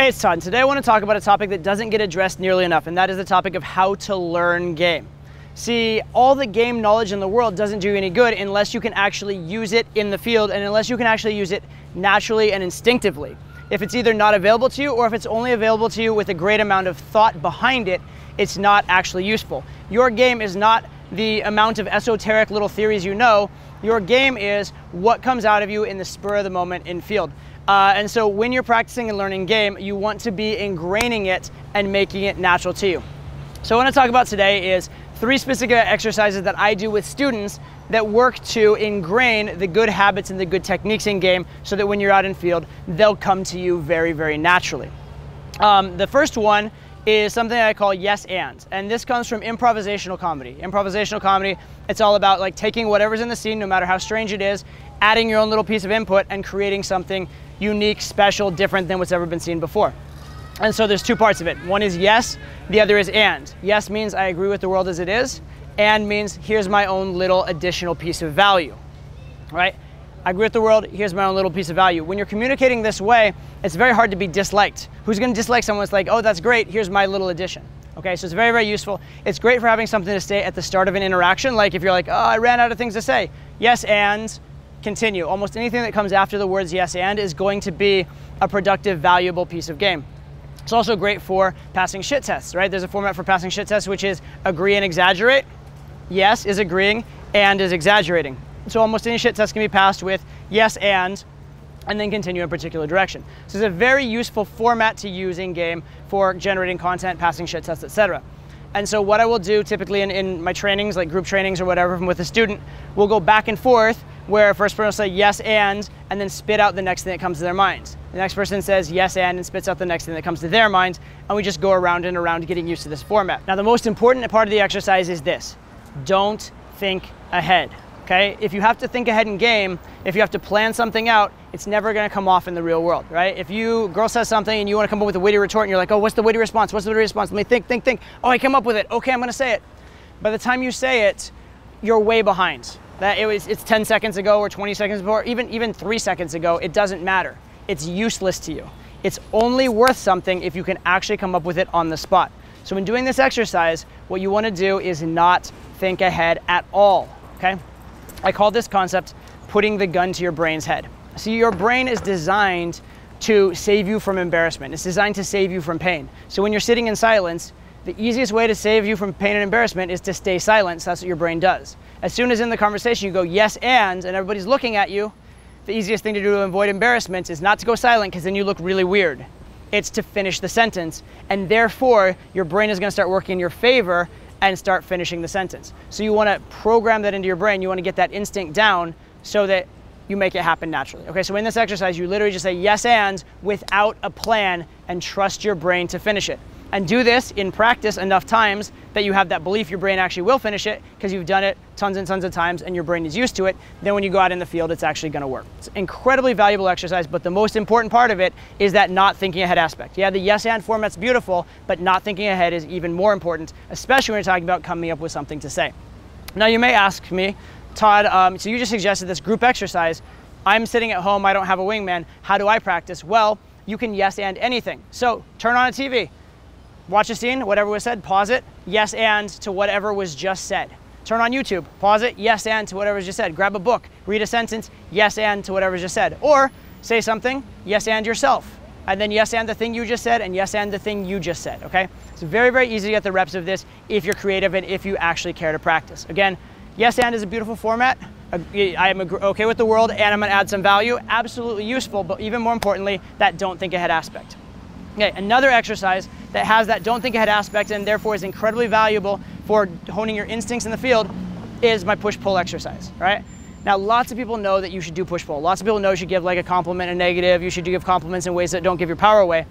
Hey, it's Todd, and today I want to talk about a topic that doesn't get addressed nearly enough, and that is the topic of how to learn game. See, all the game knowledge in the world doesn't do you any good unless you can actually use it in the field and unless you can actually use it naturally and instinctively. If it's either not available to you or if it's only available to you with a great amount of thought behind it, it's not actually useful. Your game is not the amount of esoteric little theories you know. Your game is what comes out of you in the spur of the moment in field. And so when you're practicing and learning game, you want to be ingraining it and making it natural to you. So what I want to talk about today is 3 specific exercises that I do with students that work to ingrain the good habits and the good techniques in game so that when you're out in field, they'll come to you very, very naturally. The first one is something I call yes and this comes from improvisational comedy. Improvisational comedy, it's all about like taking whatever's in the scene, no matter how strange it is, adding your own little piece of input and creating something unique, special, different than what's ever been seen before. And so there's 2 parts of it. One is yes, the other is and. Yes means I agree with the world as it is, and means here's my own little additional piece of value, right? I agree with the world, here's my own little piece of value. When you're communicating this way, it's very hard to be disliked. Who's gonna dislike someone that's like, oh, that's great, here's my little addition. Okay, so it's very, very useful. It's great for having something to say at the start of an interaction, like if you're like, oh, I ran out of things to say. Yes, and continue. Almost anything that comes after the words yes and is going to be a productive, valuable piece of game. It's also great for passing shit tests, right? There's a format for passing shit tests, which is agree and exaggerate. Yes is agreeing, and is exaggerating. So almost any shit test can be passed with yes and then continue in a particular direction. So it's a very useful format to use in game for generating content, passing shit tests, etc. And so what I will do typically in my trainings, like group trainings or whatever with a student, we'll go back and forth where first person will say yes and then spit out the next thing that comes to their minds. The next person says yes and spits out the next thing that comes to their minds, and we just go around and around getting used to this format. Now the most important part of the exercise is this: don't think ahead. Okay? If you have to think ahead in game, if you have to plan something out, it's never going to come off in the real world, right? If girl says something and you want to come up with a witty retort and you're like, oh, what's the witty response? What's the witty response? Let me think. Oh, I came up with it. Okay, I'm going to say it. By the time you say it, you're way behind. It's 10 seconds ago or 20 seconds before, even 3 seconds ago, it doesn't matter. It's useless to you. It's only worth something if you can actually come up with it on the spot. So when doing this exercise, what you want to do is not think ahead at all, okay? I call this concept putting the gun to your brain's head. See, your brain is designed to save you from embarrassment. It's designed to save you from pain. So when you're sitting in silence, the easiest way to save you from pain and embarrassment is to stay silent. So that's what your brain does. As soon as in the conversation you go yes and everybody's looking at you, the easiest thing to do to avoid embarrassment is not to go silent, because then you look really weird. It's to finish the sentence, and therefore your brain is going to start working in your favor and start finishing the sentence. So you want to program that into your brain. You want to get that instinct down so that you make it happen naturally. Okay, so in this exercise, you literally just say yes and without a plan and trust your brain to finish it. And do this in practice enough times that you have that belief your brain actually will finish it, because you've done it tons and tons of times and your brain is used to it. Then when you go out in the field, it's actually going to work. It's an incredibly valuable exercise, but the most important part of it is that not thinking ahead aspect. Yeah, the yes and format's beautiful, but not thinking ahead is even more important, especially when you're talking about coming up with something to say. Now you may ask me, Todd, so you just suggested this group exercise. I'm sitting at home, I don't have a wingman. How do I practice? Well, you can yes and anything. So turn on a TV. Watch a scene, whatever was said, pause it, yes and to whatever was just said. Turn on YouTube, pause it, yes and to whatever was just said. Grab a book, read a sentence, yes and to whatever was just said. Or say something, yes and yourself. And then yes and the thing you just said, and yes and the thing you just said, okay? It's very, very easy to get the reps of this if you're creative and if you actually care to practice. Again, yes and is a beautiful format. I am okay with the world and I'm gonna add some value. Absolutely useful, but even more importantly, that don't think ahead aspect. Okay, another exercise that has that don't think ahead aspect and therefore is incredibly valuable for honing your instincts in the field is my push-pull exercise, right? Now, lots of people know that you should do push-pull. Lots of people know you should give like a compliment a negative. You should give compliments in ways that don't give your power away.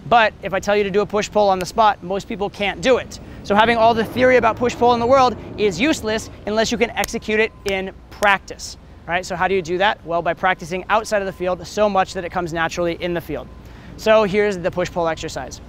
But if I tell you to do a push-pull on the spot, most people can't do it. So having all the theory about push-pull in the world is useless unless you can execute it in practice, right? So how do you do that? Well, by practicing outside of the field so much that it comes naturally in the field. So here's the push-pull exercise.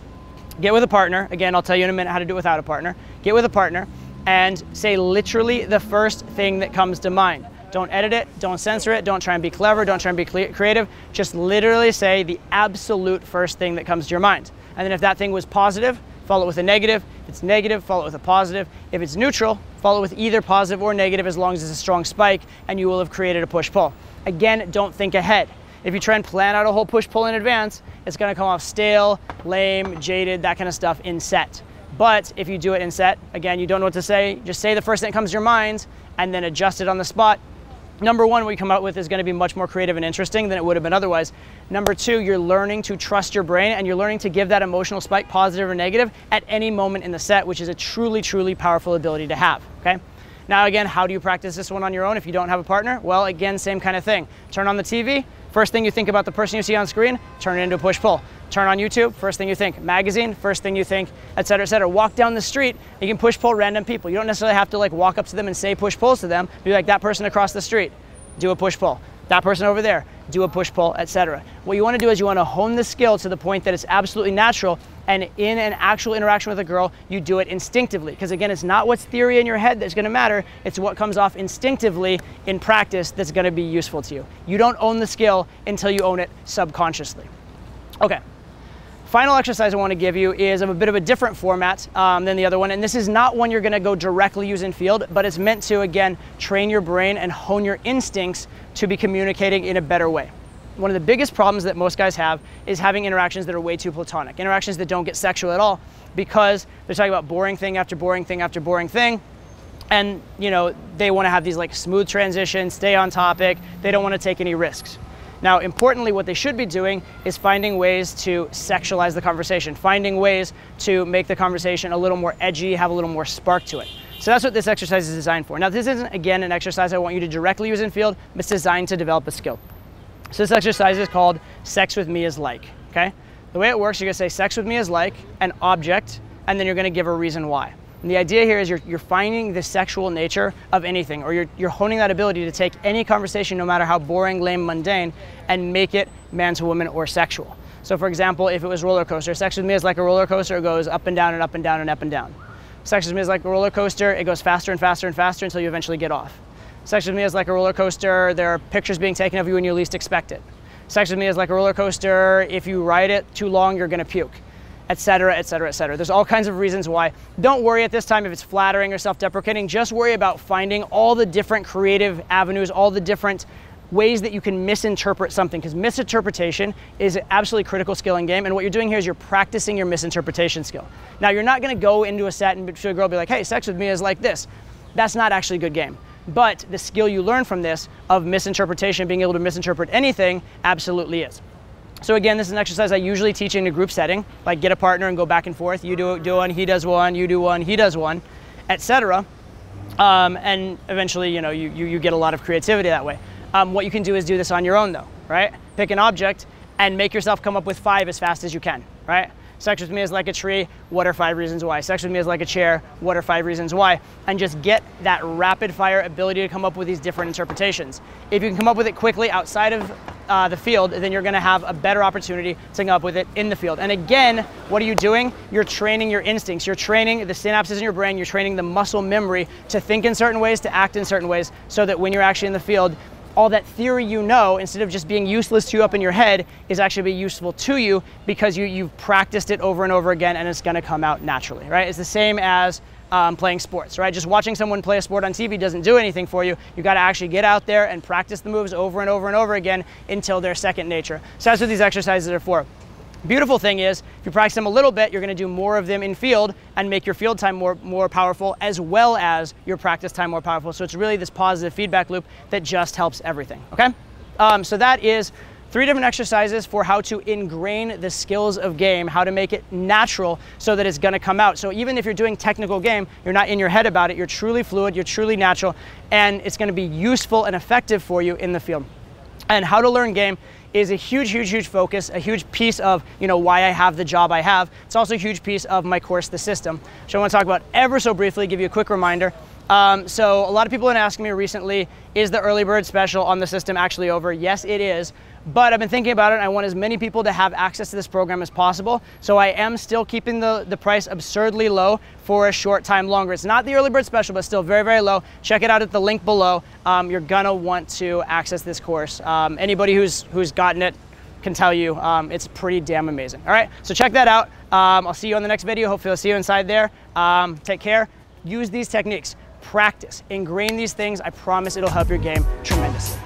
Get with a partner. Again, I'll tell you in a minute how to do it without a partner. Get with a partner and say literally the first thing that comes to mind. Don't edit it, don't censor it, don't try and be clever, don't try and be creative. Just literally say the absolute first thing that comes to your mind. And then if that thing was positive, follow it with a negative. If it's negative, follow it with a positive. If it's neutral, follow it with either positive or negative as long as it's a strong spike, and you will have created a push-pull. Again, don't think ahead. If you try and plan out a whole push-pull in advance, it's gonna come off stale, lame, jaded, that kind of stuff in set. But if you do it in set, again, you don't know what to say, just say the first thing that comes to your mind and then adjust it on the spot. Number one, what you come out with is gonna be much more creative and interesting than it would have been otherwise. Number two, you're learning to trust your brain and you're learning to give that emotional spike, positive or negative, at any moment in the set, which is a truly, truly powerful ability to have, okay? Now again, how do you practice this one on your own if you don't have a partner? Well, again, same kind of thing. Turn on the TV, first thing you think about the person you see on screen, turn it into a push-pull. Turn on YouTube, first thing you think. Magazine, first thing you think, et cetera, et cetera. Walk down the street, you can push-pull random people. You don't necessarily have to like walk up to them and say push-pulls to them. Be like, that person across the street, do a push-pull. That person over there, do a push-pull, et cetera. What you wanna do is you wanna hone the skill to the point that it's absolutely natural, and in an actual interaction with a girl, you do it instinctively. Because again, it's not what's theory in your head that's gonna matter, it's what comes off instinctively in practice that's gonna be useful to you. You don't own the skill until you own it subconsciously. Okay. Final exercise I want to give you is of a bit of a different format than the other one, and this is not one you're going to go directly use in field, but it's meant to, again, train your brain and hone your instincts to be communicating in a better way. One of the biggest problems that most guys have is having interactions that are way too platonic, interactions that don't get sexual at all, because they're talking about boring thing after boring thing after boring thing, and you know, they want to have these like smooth transitions, stay on topic, they don't want to take any risks. Now, importantly, what they should be doing is finding ways to sexualize the conversation, finding ways to make the conversation a little more edgy, have a little more spark to it. So that's what this exercise is designed for. Now, this isn't, again, an exercise I want you to directly use in field, but it's designed to develop a skill. So this exercise is called Sex With Me Is Like, okay? The way it works, you're gonna say sex with me is like an object, and then you're gonna give a reason why. And the idea here is you're finding the sexual nature of anything, or you're honing that ability to take any conversation, no matter how boring, lame, mundane, and make it man to woman or sexual. So for example, if it was roller coaster, sex with me is like a roller coaster, it goes up and down and up and down and up and down. Sex with me is like a roller coaster, it goes faster and faster and faster until you eventually get off. Sex with me is like a roller coaster, there are pictures being taken of you when you least expect it. Sex with me is like a roller coaster, if you ride it too long, you're gonna puke. Etc., etc., etc. There's all kinds of reasons why. Don't worry at this time if it's flattering or self-deprecating. Just worry about finding all the different creative avenues, all the different ways that you can misinterpret something, because misinterpretation is an absolutely critical skill in game, and what you're doing here is you're practicing your misinterpretation skill. Now, you're not gonna go into a set and to a girl be like, hey, sex with me is like this. That's not actually a good game. But the skill you learn from this of misinterpretation, being able to misinterpret anything, absolutely is. So again, this is an exercise I usually teach in a group setting, like get a partner and go back and forth. You do one, he does one, you do one, he does one, etc. And eventually, you know, you get a lot of creativity that way. What you can do is do this on your own though, right? Pick an object and make yourself come up with 5 as fast as you can, right? Sex with me is like a tree, what are 5 reasons why? Sex with me is like a chair, what are 5 reasons why? And just get that rapid fire ability to come up with these different interpretations. If you can come up with it quickly outside of the field, then you're gonna have a better opportunity to come up with it in the field. And again, what are you doing? You're training your instincts, you're training the synapses in your brain, you're training the muscle memory to think in certain ways, to act in certain ways, so that when you're actually in the field, all that theory you know, instead of just being useless to you up in your head, is actually be useful to you because you've practiced it over and over again and it's gonna come out naturally, right? It's the same as playing sports, right? Just watching someone play a sport on TV doesn't do anything for you. You gotta actually get out there and practice the moves over and over and over again until they're second nature. So that's what these exercises are for. Beautiful thing is, if you practice them a little bit, you're gonna do more of them in field and make your field time more powerful, as well as your practice time more powerful. So it's really this positive feedback loop that just helps everything, okay? So that is 3 different exercises for how to ingrain the skills of game, how to make it natural so that it's gonna come out. So even if you're doing technical game, you're not in your head about it, you're truly fluid, you're truly natural, and it's gonna be useful and effective for you in the field. And how to learn game is a huge, huge, huge focus, a huge piece of, you know, why I have the job I have. It's also a huge piece of my course, The System. So I want to talk about ever so briefly, give you a quick reminder. So a lot of people have been asking me recently, is the early bird special on the system actually over? Yes, it is. But I've been thinking about it, and I want as many people to have access to this program as possible. So I am still keeping the price absurdly low for a short time longer. It's not the early bird special, but still very, very low. Check it out at the link below. You're gonna want to access this course. Anybody who's gotten it can tell you it's pretty damn amazing. All right, so check that out. I'll see you on the next video. Hopefully I'll see you inside there. Take care. Use these techniques. Practice. Ingrain these things. I promise it'll help your game tremendously.